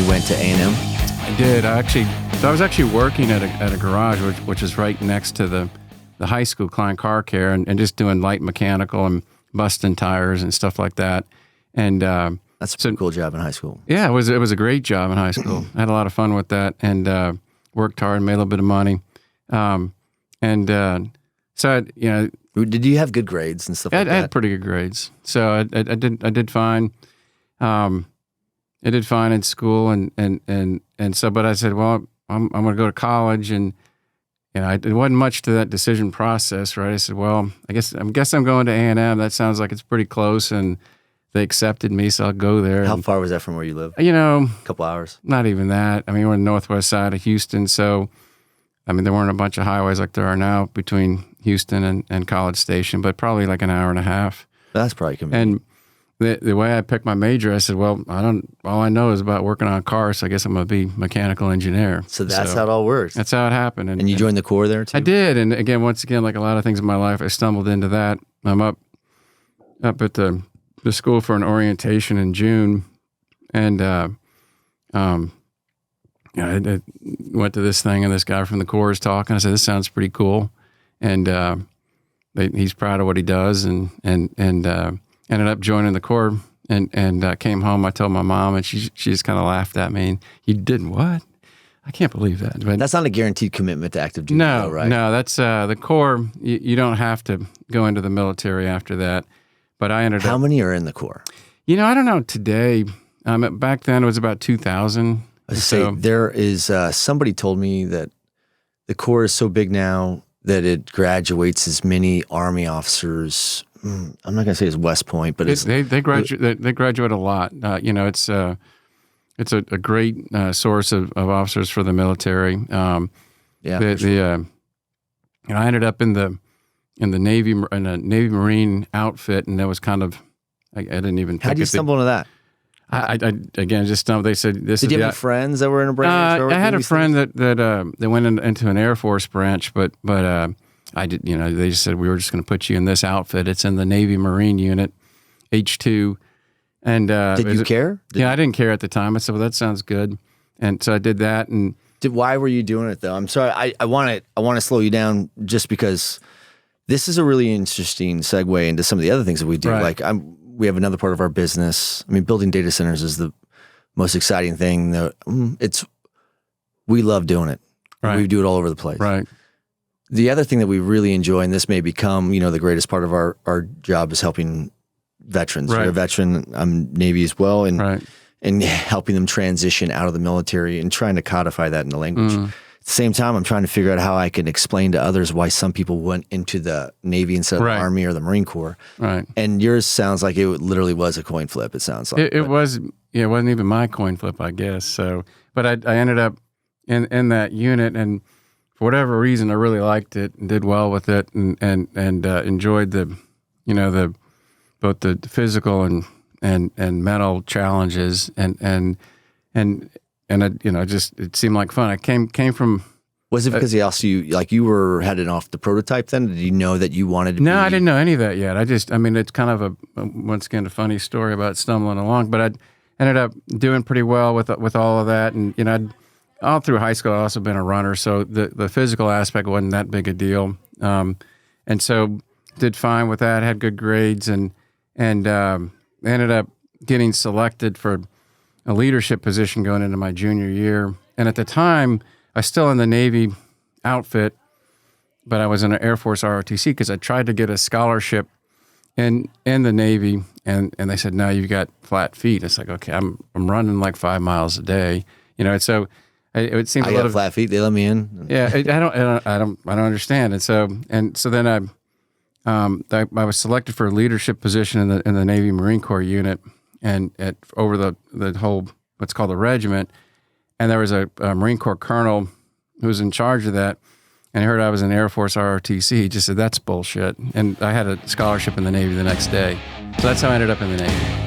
you went to A&M? I did. I was actually working at a garage, which is right next to the high school, Klein Car Care, and just doing light mechanical and busting tires and stuff like that. And that's a pretty cool job in high school. Yeah, it was a great job in high school. I had a lot of fun with that, and worked hard, made a little bit of money. So did you have good grades and stuff like that? I had pretty good grades, so I did fine. I did fine in school, and so, but I said, well, I'm going to go to college, and it wasn't much to that decision process, right? I said, well, I guess I'm going to A&M. That sounds like it's pretty close, and they accepted me, so I'll go there. How far was that from where you live? A couple hours. Not even that. I mean, we're on the northwest side of Houston, so there weren't a bunch of highways like there are now between Houston and College Station, but probably like an hour and a half. That's probably convenient. And the way I picked my major, I said, well, all I know is about working on cars, so I guess I'm going to be mechanical engeneer. So that's how it all works. That's how it happened. And you joined the Corps there too? I did. And once again, like a lot of things in my life, I stumbled into that. I'm up at the school for an orientation in June, and I went to this thing, and this guy from the Corps is talking. I said, this sounds pretty cool. And he's proud of what he does, and ended up joining the Corps, and came home. I told my mom, and she just kind of laughed at me. And you didn't what? I can't believe that. But that's not a guaranteed commitment to active duty, no, though, right? No, that's the Corps. You don't have to go into the military after that. But I ended up. How many are in the Corps? I don't know today. Back then it was about 2,000. There is somebody told me that the Corps is so big now that it graduates as many Army officers. I'm not going to say it's West Point, but they graduate a lot. It's a great source of officers for the military. I ended up in the Navy, in a Navy Marine outfit, and that was kind of I didn't even. How did you stumble into that? I again just stumbled. They said this. Did you have any friends that were in a branch? I had a friend that went into an Air Force branch, but I did. They just said we were just going to put you in this outfit. It's in the Navy Marine unit, H2. And did you care? I didn't care at the time. I said, well, that sounds good, and so I did that. And why were you doing it though? I'm sorry. I want to slow you down just because this is a really interesting segue into some of the other things that we do. Right. Like we have another part of our business. I mean, building data centers is the most exciting thing. We love doing it. Right. We do it all over the place. Right. The other thing that we really enjoy, and this may become, the greatest part of our job, is helping veterans. Right. You're a veteran. I'm Navy as well, and helping them transition out of the military and trying to codify that in the language. At the same time, I'm trying to figure out how I can explain to others why some people went into the Navy instead of the Army or the Marine Corps. Right. And yours sounds like it literally was a coin flip. It sounds like it was. Yeah, it wasn't even my coin flip, I guess. So, but I ended up in that unit, and for whatever reason, I really liked it and did well with it, and enjoyed the both the physical and mental challenges, and it seemed like fun. I came from. Was it because he asked you, like you were headed off the prototype then? Did you know that you wanted to No, I didn't know any of that yet. It's kind of once again, a funny story about stumbling along, but I ended up doing pretty well with all of that. And, all through high school, I'd also been a runner, so the physical aspect wasn't that big a deal. And so did fine with that, had good grades, and ended up getting selected for a leadership position going into my junior year. And at the time, I was still in the Navy outfit, but I was in an Air Force ROTC because I tried to get a scholarship in the Navy, and they said, no, you've got flat feet. It's like, okay, I'm running like 5 miles a day, so it seemed a lot of flat feet. They let me in. Yeah, I don't understand. And so then I was selected for a leadership position in the Navy Marine Corps unit, and over the whole what's called the regiment. And there was a Marine Corps colonel who was in charge of that, and he heard I was in Air Force ROTC. He just said, that's bullshit. And I had a scholarship in the Navy the next day. So that's how I ended up in the Navy.